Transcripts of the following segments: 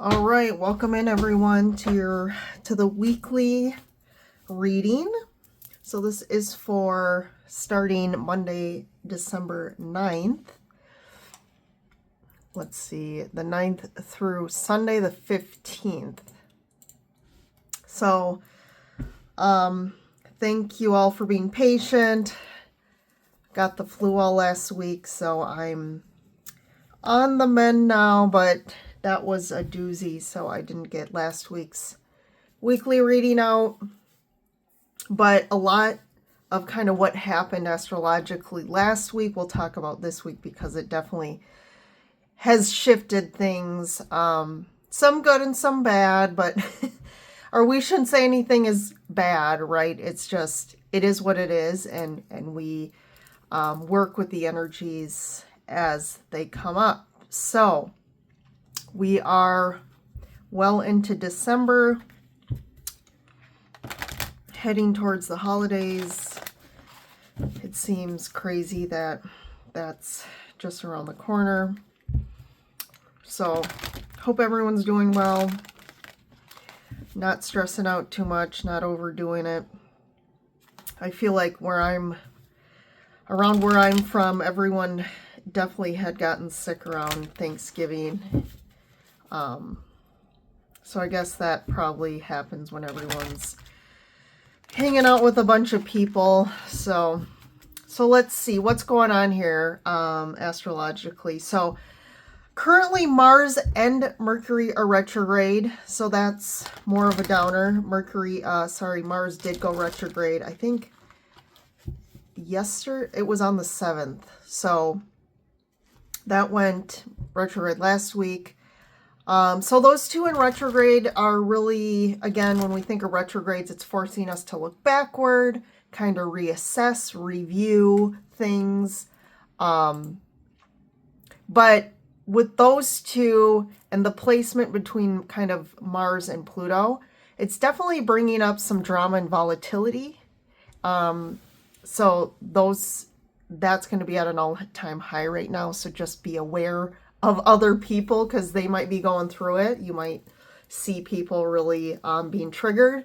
All right, welcome in everyone to the weekly reading. So this is for starting Monday, December 9th. Let's see, the 9th through Sunday the 15th. So thank you all for being patient. Got the flu all last week, so I'm on the mend now, but that was a doozy, so I didn't get last week's weekly reading out. But a lot of kind of what happened astrologically last week we'll talk about this week, because it definitely has shifted things. Some good and some bad, but or we shouldn't say anything is bad, right? It's just, it is what it is, and we work with the energies as they come up. So we are well into December, heading towards the holidays. It seems crazy that that's just around the corner. So hope everyone's doing well, not stressing out too much, not overdoing it. I feel like around where I'm from, everyone definitely had gotten sick around Thanksgiving. So I guess that probably happens when everyone's hanging out with a bunch of people. So let's see what's going on here astrologically. So currently Mars and Mercury are retrograde, so that's more of a downer. Mars did go retrograde, I think yesterday. It was on the 7th, so that went retrograde last week. So those two in retrograde are really, again, when we think of retrogrades, it's forcing us to look backward, kind of reassess, review things. But with those two and the placement between kind of Mars and Pluto, it's definitely bringing up some drama and volatility. So that's going to be at an all-time high right now. So just be aware of other people, because they might be going through it. You might see people really being triggered.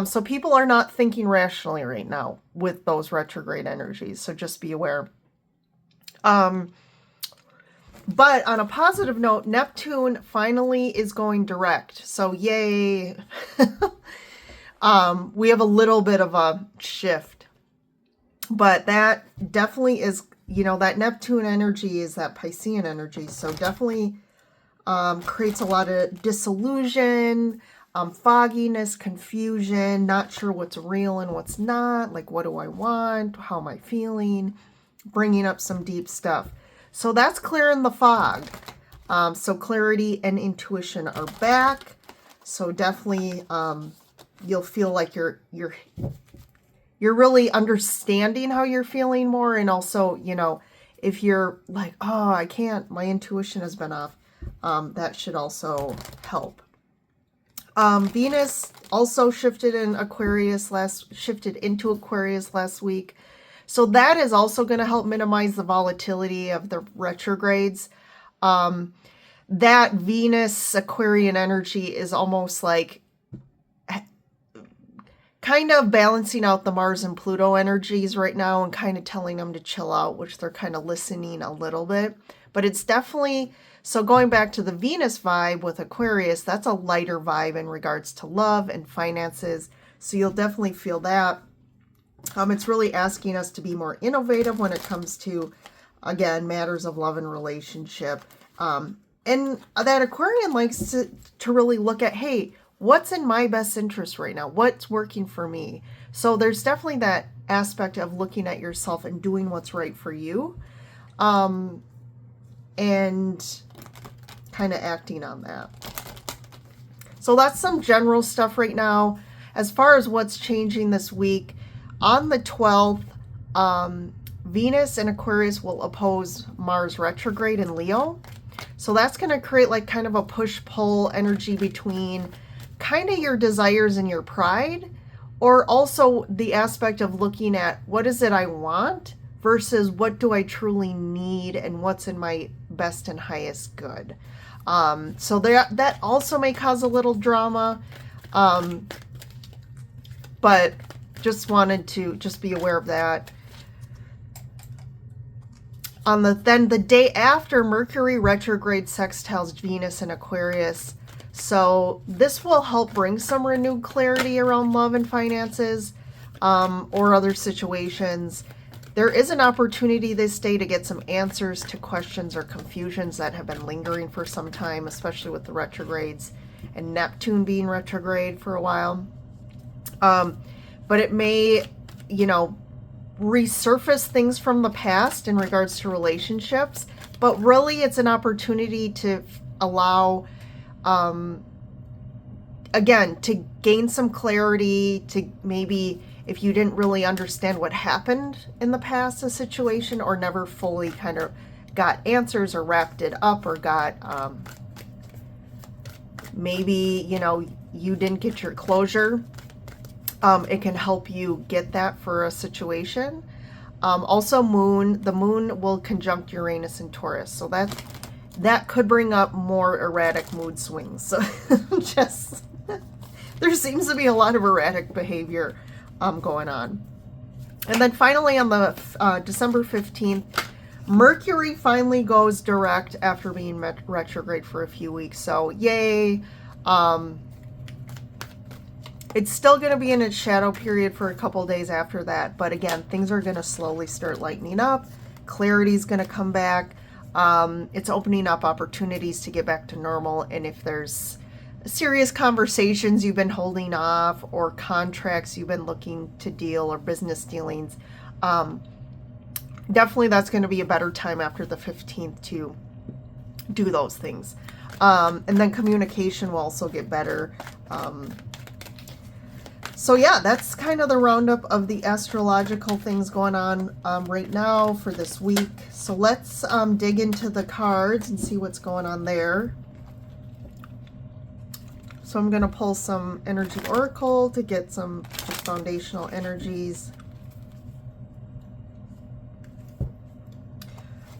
So people are not thinking rationally right now with those retrograde energies. So just be aware. But on a positive note, Neptune finally is going direct. So yay. We have a little bit of a shift. But that definitely is, that Neptune energy is that Piscean energy. So definitely creates a lot of disillusion, fogginess, confusion, not sure what's real and what's not. Like, what do I want? How am I feeling? Bringing up some deep stuff. So that's clearing the fog. So clarity and intuition are back. So definitely you'll feel like you're really understanding how you're feeling more. And also, if you're like, oh, I can't, my intuition has been off, that should also help. Venus also shifted into Aquarius last week. So that is also going to help minimize the volatility of the retrogrades. That Venus Aquarian energy is almost like kind of balancing out the Mars and Pluto energies right now and kind of telling them to chill out, which they're kind of listening a little bit. But it's definitely, so going back to the Venus vibe with Aquarius, that's a lighter vibe in regards to love and finances. So you'll definitely feel that. It's really asking us to be more innovative when it comes to, again, matters of love and relationship. And that Aquarian likes to really look at, hey, what's in my best interest right now? What's working for me? So there's definitely that aspect of looking at yourself and doing what's right for you. And kind of acting on that. So that's some general stuff right now. As far as what's changing this week, on the 12th, Venus and Aquarius will oppose Mars retrograde in Leo. So that's going to create like kind of a push-pull energy between kind of your desires and your pride, or also the aspect of looking at what is it I want versus what do I truly need and what's in my best and highest good. So that also may cause a little drama. But just wanted to just be aware of that. Then the day after, Mercury retrograde sextiles Venus in Aquarius. So this will help bring some renewed clarity around love and finances, or other situations. There is an opportunity this day to get some answers to questions or confusions that have been lingering for some time, especially with the retrogrades and Neptune being retrograde for a while. But it may, resurface things from the past in regards to relationships, but really it's an opportunity to allow, again, to gain some clarity, to maybe, if you didn't really understand what happened in the past, a situation, or never fully kind of got answers or wrapped it up, or got, maybe, you didn't get your closure. It can help you get that for a situation. Also, the moon will conjunct Uranus and Taurus. So that could bring up more erratic mood swings. So just, there seems to be a lot of erratic behavior going on. And then finally on the December 15th, Mercury finally goes direct after being retrograde for a few weeks. So yay. It's still going to be in its shadow period for a couple days after that. But again, things are going to slowly start lightening up. Clarity is going to come back. It's opening up opportunities to get back to normal. And if there's serious conversations you've been holding off, or contracts you've been looking to deal, or business dealings, definitely that's going to be a better time after the 15th to do those things. And then communication will also get better. So yeah, that's kind of the roundup of the astrological things going on right now for this week. So let's dig into the cards and see what's going on there. So I'm going to pull some energy oracle to get some just foundational energies.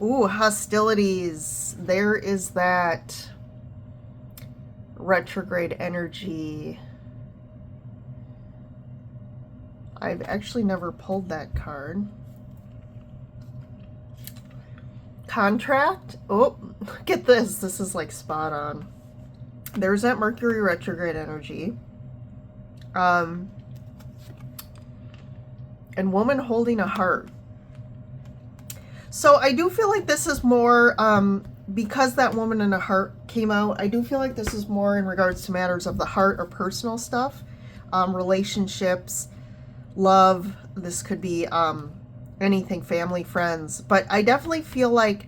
Ooh, hostilities. There is that retrograde energy. I've actually never pulled that card. Contract. Oh, look at this. This is like spot on. There's that Mercury retrograde energy. And woman holding a heart. So I do feel like this is more, because that woman in a heart came out, I do feel like this is more in regards to matters of the heart or personal stuff, relationships, love. This could be anything, family, friends. But I definitely feel like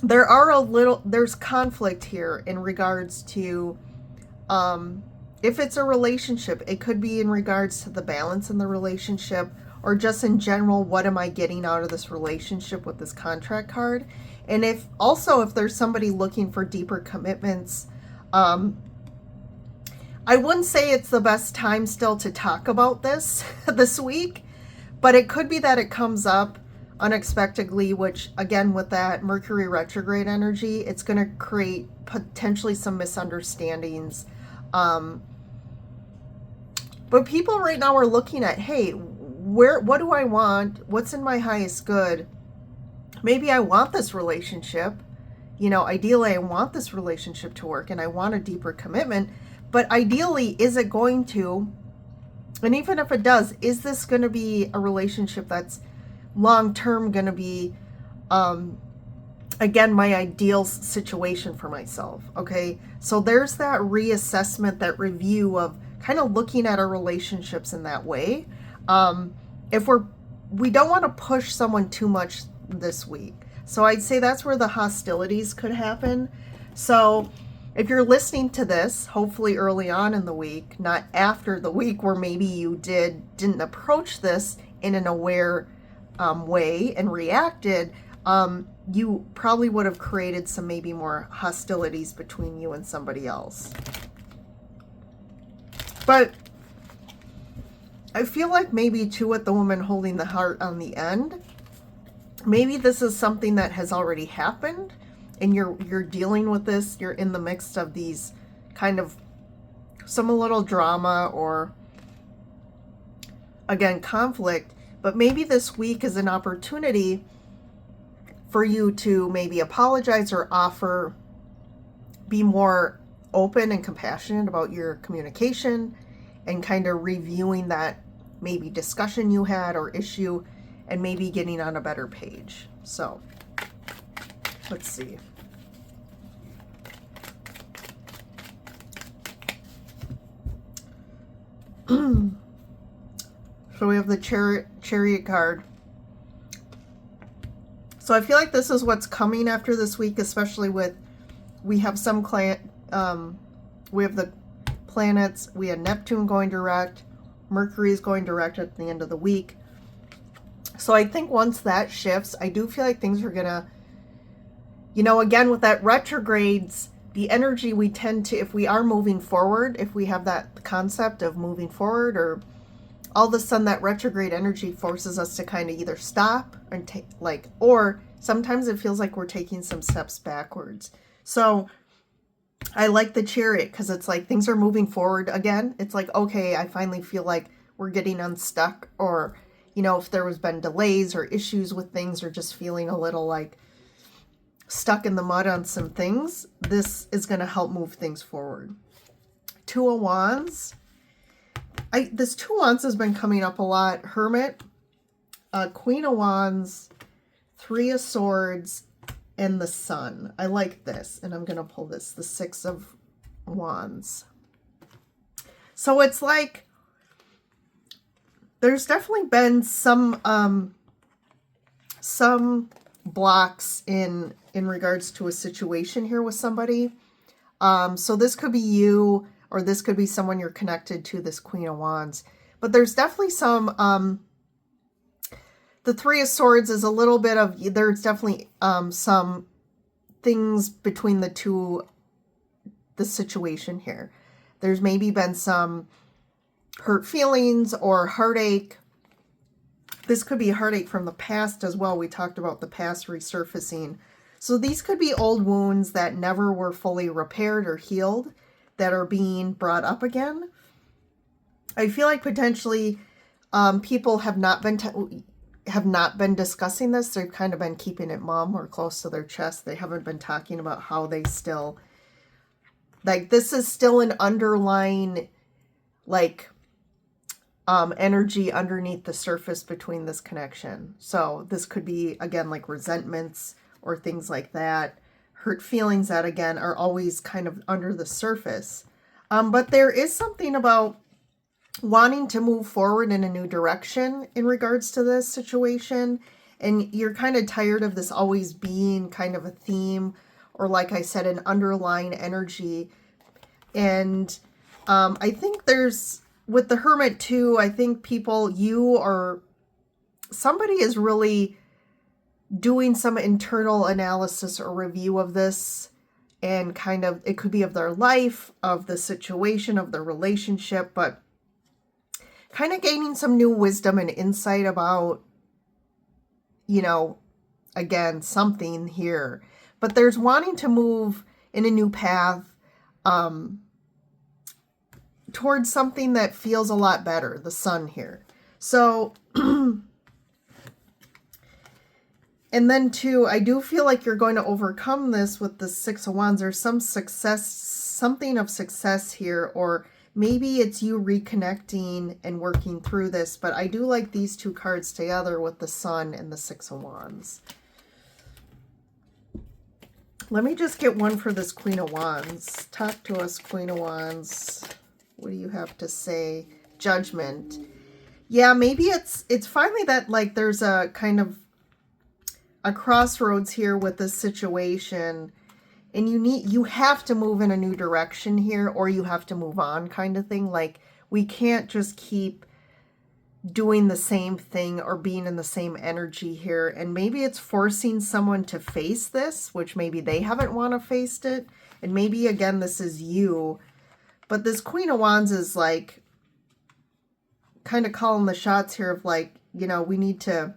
there's conflict here in regards to, if it's a relationship, it could be in regards to the balance in the relationship, or just in general, what am I getting out of this relationship with this contract card? And if there's somebody looking for deeper commitments, I wouldn't say it's the best time still to talk about this week, but it could be that it comes up unexpectedly, which again, with that Mercury retrograde energy, it's going to create potentially some misunderstandings. But people right now are looking at, hey, what do I want? What's in my highest good? Maybe I want this relationship. Ideally I want this relationship to work and I want a deeper commitment. But ideally, is it going to, and even if it does, is this going to be a relationship that's long-term going to be, again, my ideal situation for myself, okay? So there's that reassessment, that review of kind of looking at our relationships in that way. If we don't want to push someone too much this week. So I'd say that's where the hostilities could happen. So if you're listening to this, hopefully early on in the week, not after the week where maybe you didn't approach this in an aware way and reacted, you probably would have created some maybe more hostilities between you and somebody else. But I feel like maybe too, with the woman holding the heart on the end, maybe this is something that has already happened. and you're dealing with this, you're in the midst of these kind of some little drama or again conflict, but maybe this week is an opportunity for you to maybe apologize or be more open and compassionate about your communication and kind of reviewing that maybe discussion you had or issue and maybe getting on a better page. So let's see. So we have the chariot card. So I feel like this is what's coming after this week, especially we have some we have the planets, we have Neptune going direct, Mercury is going direct at the end of the week. So I think once that shifts, I do feel like things are gonna, again, with that retrogrades, the energy we tend to, if we are moving forward, if we have that concept of moving forward, or all of a sudden that retrograde energy forces us to kind of either stop and take or sometimes it feels like we're taking some steps backwards. So I like the chariot because it's like things are moving forward again. It's like, okay, I finally feel like we're getting unstuck, or, if there was been delays or issues with things, or just feeling a little like stuck in the mud on some things, this is going to help move things forward. Two of Wands. This Two of Wands has been coming up a lot. Hermit, Queen of Wands, Three of Swords, and the Sun. I like this, and I'm going to pull this, the Six of Wands. So it's like there's definitely been some blocks in regards to a situation here with somebody. So this could be you, or this could be someone you're connected to, this Queen of Wands. But there's definitely some, the Three of Swords is a little bit of, there's definitely some things between the situation here. There's maybe been some hurt feelings or heartache. This could be heartache from the past as well. We talked about the past resurfacing. So these could be old wounds that never were fully repaired or healed that are being brought up again. I feel like potentially people have not been discussing this. They've kind of been keeping it mum or close to their chest. They haven't been talking about how they still, like, this is still an underlying, like, energy underneath the surface between this connection. So this could be, again, like resentments or things like that. Hurt feelings that, again, are always kind of under the surface. But there is something about wanting to move forward in a new direction in regards to this situation. And you're kind of tired of this always being kind of a theme, or like I said, an underlying energy. And I think there's, with the Hermit too, I think you or somebody is really doing some internal analysis or review of this, and kind of, it could be of their life, of the situation, of their relationship, but kind of gaining some new wisdom and insight about, again, something here. But there's wanting to move in a new path, towards something that feels a lot better, the Sun here. So, and then too, I do feel like you're going to overcome this with the Six of Wands. There's some success, something of success here, or maybe it's you reconnecting and working through this, but I do like these two cards together with the Sun and the Six of Wands. Let me just get one for this Queen of Wands. Talk to us, Queen of Wands. What do you have to say? Judgment. Yeah, maybe it's finally that, like, there's a kind of a crossroads here with this situation, and you have to move in a new direction here, or you have to move on, kind of thing. Like, we can't just keep doing the same thing or being in the same energy here. And maybe it's forcing someone to face this, which maybe they haven't want to face it. And maybe, again, this is you. But this Queen of Wands is like kind of calling the shots here of like, we need to,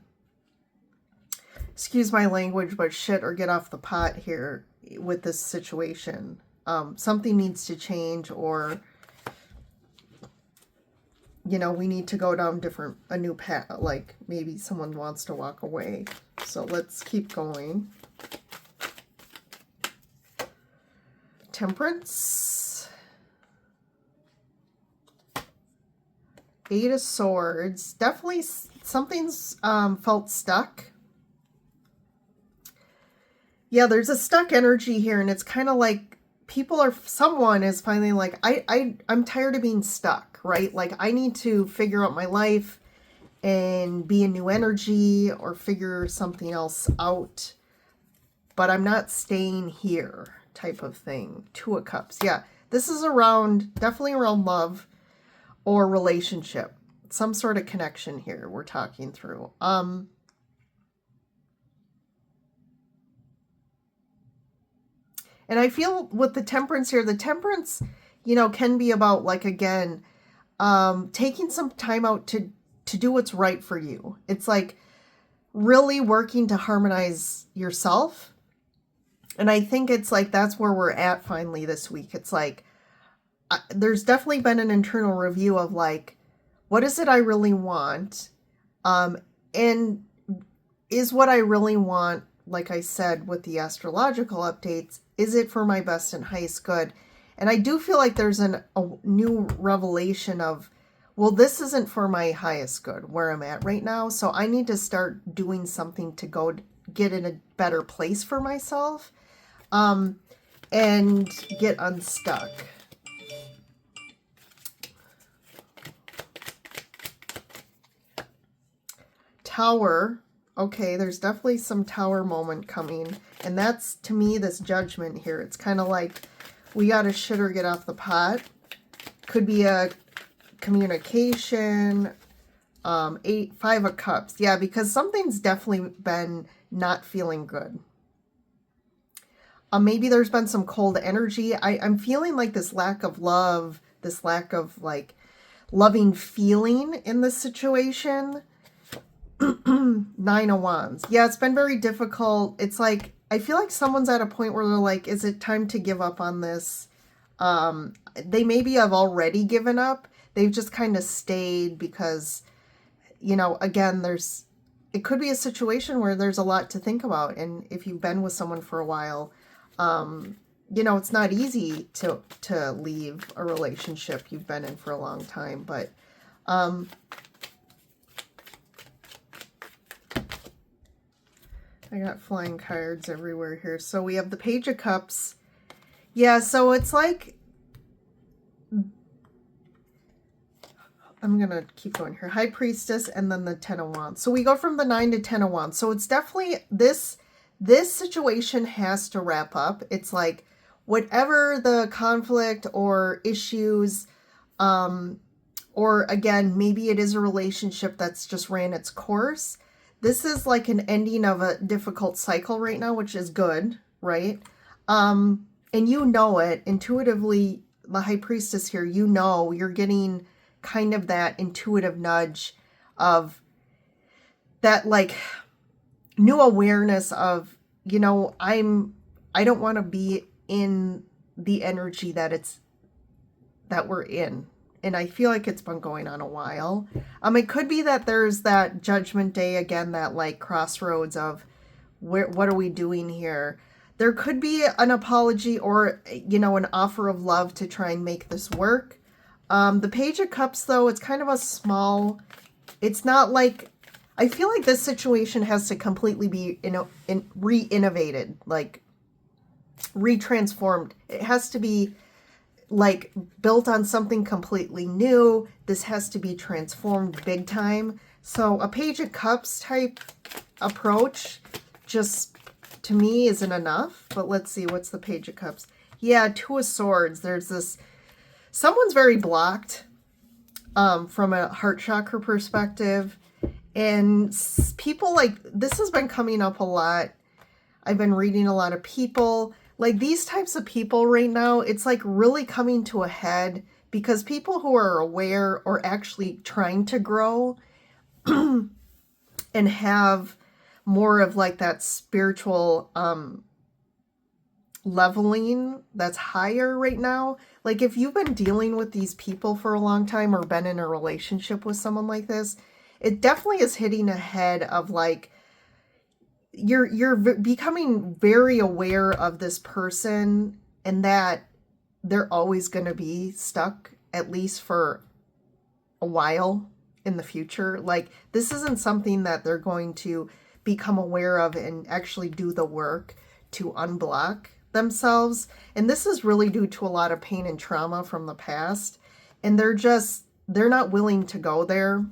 excuse my language, but shit or get off the pot here. with this situation. Something needs to change, or, you know, we need to go down a new path, like maybe someone wants to walk away. So let's keep going. Temperance. Eight of Swords. Definitely something's felt stuck. Yeah, there's a stuck energy here, and it's kind of like someone is finally like, I'm tired of being stuck, right? Like, I need to figure out my life and be a new energy or figure something else out, but I'm not staying here type of thing. Two of Cups. Yeah, this is definitely around love or relationship. Some sort of connection here we're talking through. And I feel with the Temperance here, the Temperance, you know, can be about, like, again, taking some time out to do what's right for you. It's like really working to harmonize yourself. And I think it's like that's where we're at finally this week. It's like there's definitely been an internal review of like, what is it I really want? And is what I really want, like I said with the astrological updates, is it for my best and highest good? And I do feel like there's a new revelation of, well, this isn't for my highest good where I'm at right now. So I need to start doing something to go get in a better place for myself, and get unstuck. Tower. Okay, there's definitely some Tower moment coming. And that's, to me, this Judgment here. It's kind of like we got to shit or get off the pot. Could be a communication. Five of Cups. Yeah, because something's definitely been not feeling good. Maybe there's been some cold energy. I'm feeling like this lack of love, this lack of like loving feeling in this situation. Nine of Wands. Yeah, it's been very difficult. It's like, I feel like someone's at a point where they're like, is it time to give up on this? They maybe have already given up. They've just kind of stayed because, you know, again, it could be a situation where there's a lot to think about. And if you've been with someone for a while, you know, it's not easy to leave a relationship you've been in for a long time, but, I got flying cards everywhere here. So we have the Page of Cups. Yeah, so it's like, I'm going to keep going here. High Priestess and then the 10 of Wands. So we go from the 9 to 10 of Wands. So it's definitely, this situation has to wrap up. It's like, whatever the conflict or issues, or again, maybe it is a relationship that's just ran its course. This is like an ending of a difficult cycle right now, which is good, right? And you know it intuitively, the High Priestess here, you know, you're getting kind of that intuitive nudge of that, like, new awareness of, you know, I don't want to be in the energy that we're in. And I feel like it's been going on a while. It could be that there's that Judgment Day again, that like crossroads of what are we doing here? There could be an apology or, you know, an offer of love to try and make this work. The Page of Cups, though, it's kind of a small, it's not like, I feel like this situation has to completely be, you know, re-innovated, like re-transformed. It has to be like built on something completely new. This has to be transformed big time. So a Page of Cups type approach just to me isn't enough. But let's see, what's the Page of Cups? Yeah, Two of Swords. There's this, someone's very blocked from a heart chakra perspective. And people, like, this has been coming up a lot. I've been reading a lot of people. Like, these types of people right now, it's like really coming to a head because people who are aware or actually trying to grow and have more of like that spiritual leveling that's higher right now. Like if you've been dealing with these people for a long time or been in a relationship with someone like this, it definitely is hitting a head of like you're becoming very aware of this person and that they're always going to be stuck, at least for a while in the future. Like this isn't something that they're going to become aware of and actually do the work to unblock themselves. And this is really due to a lot of pain and trauma from the past. And they're not willing to go there.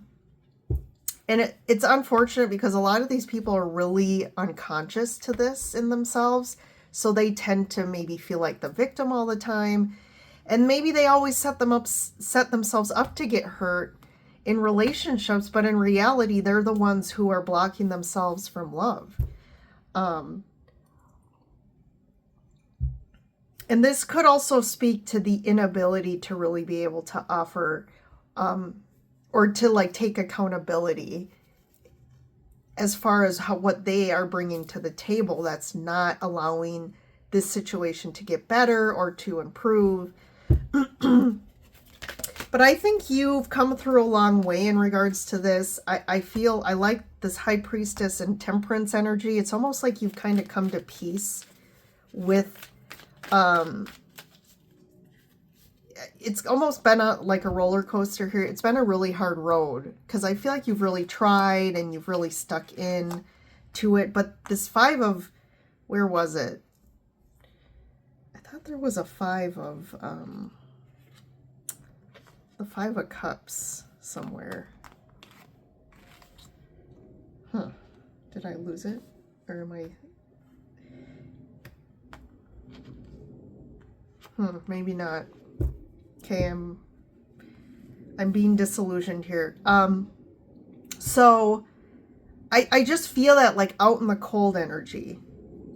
And it's unfortunate because a lot of these people are really unconscious to this in themselves. So they tend to maybe feel like the victim all the time. And maybe they always set themselves up to get hurt in relationships. But in reality, they're the ones who are blocking themselves from love. And this could also speak to the inability to really be able to offer or to like take accountability as far as what they are bringing to the table that's not allowing this situation to get better or to improve. But I think you've come through a long way in regards to this. I feel I like this High Priestess and Temperance energy. It's almost like you've kind of come to peace with it's almost been like a roller coaster here. It's been a really hard road because I feel like you've really tried and you've really stuck in to it. But this Five of, where was it? I thought there was a Five of, the Five of Cups somewhere. Huh. Did I lose it? Or am I? Maybe not. Okay, I'm being disillusioned here. So I just feel that like out in the cold energy,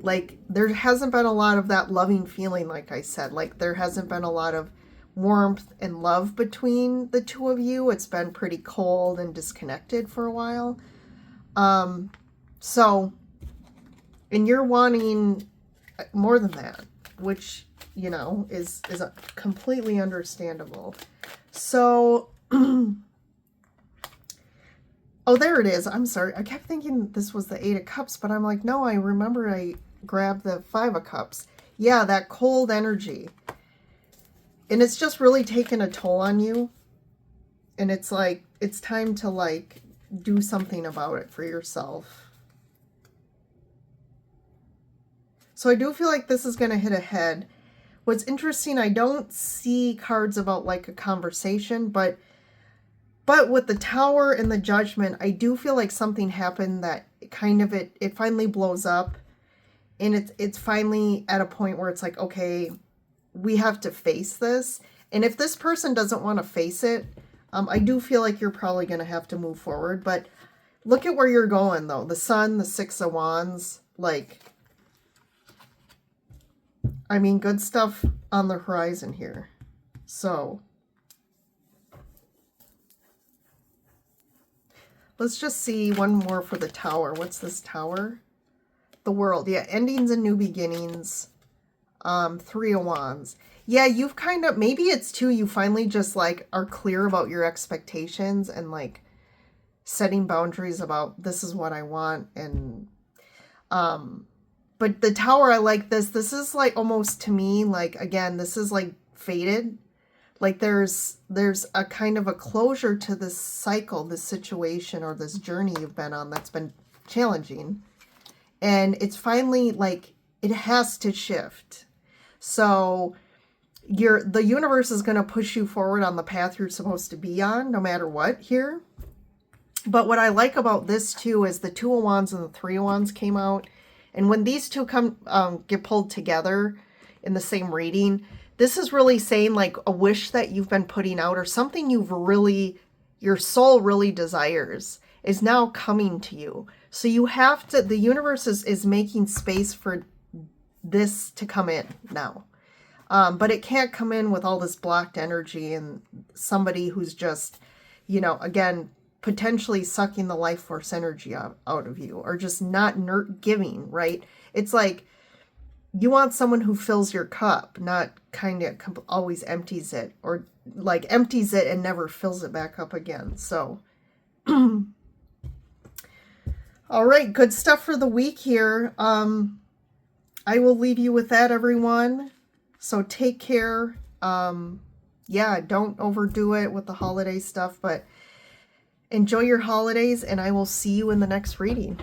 like there hasn't been a lot of that loving feeling, like I said, like there hasn't been a lot of warmth and love between the two of you. It's been pretty cold and disconnected for a while. So, and you're wanting more than that, which, you know, is completely understandable. So, oh, there it is. I'm sorry. I kept thinking this was the Eight of Cups, but I'm like, no, I remember I grabbed the Five of Cups. Yeah, that cold energy. And it's just really taken a toll on you. And it's like, it's time to like do something about it for yourself. So I do feel like this is going to hit a head. What's interesting, I don't see cards about like a conversation, but with the Tower and the Judgment, I do feel like something happened that kind of it finally blows up, and it's finally at a point where it's like, okay, we have to face this. And if this person doesn't want to face it, I do feel like you're probably going to have to move forward. But look at where you're going though. The Sun, the Six of Wands, like, I mean, good stuff on the horizon here. So let's just see one more for the Tower. What's this Tower? The World. Yeah, endings and new beginnings. Three of Wands. Yeah, you've kind of, maybe it's too, you finally just like are clear about your expectations and like setting boundaries about this is what I want. And but the Tower, I like this. This is like almost to me, like, again, this is like fated. Like there's a kind of a closure to this cycle, this situation, or this journey you've been on that's been challenging. And it's finally like, it has to shift. So the universe is going to push you forward on the path you're supposed to be on, no matter what here. But what I like about this too is the Two of Wands and the Three of Wands came out. And when these two get pulled together in the same reading, this is really saying like a wish that you've been putting out or something your soul really desires is now coming to you. So you have to, the universe is making space for this to come in now. But it can't come in with all this blocked energy and somebody who's just, you know, again, potentially sucking the life force energy out of you or just not giving, right? It's like you want someone who fills your cup, not kind of always empties it, or like empties it and never fills it back up again. So, all right, good stuff for the week here. I will leave you with that, everyone. So take care. Yeah, don't overdo it with the holiday stuff, but enjoy your holidays, and I will see you in the next reading.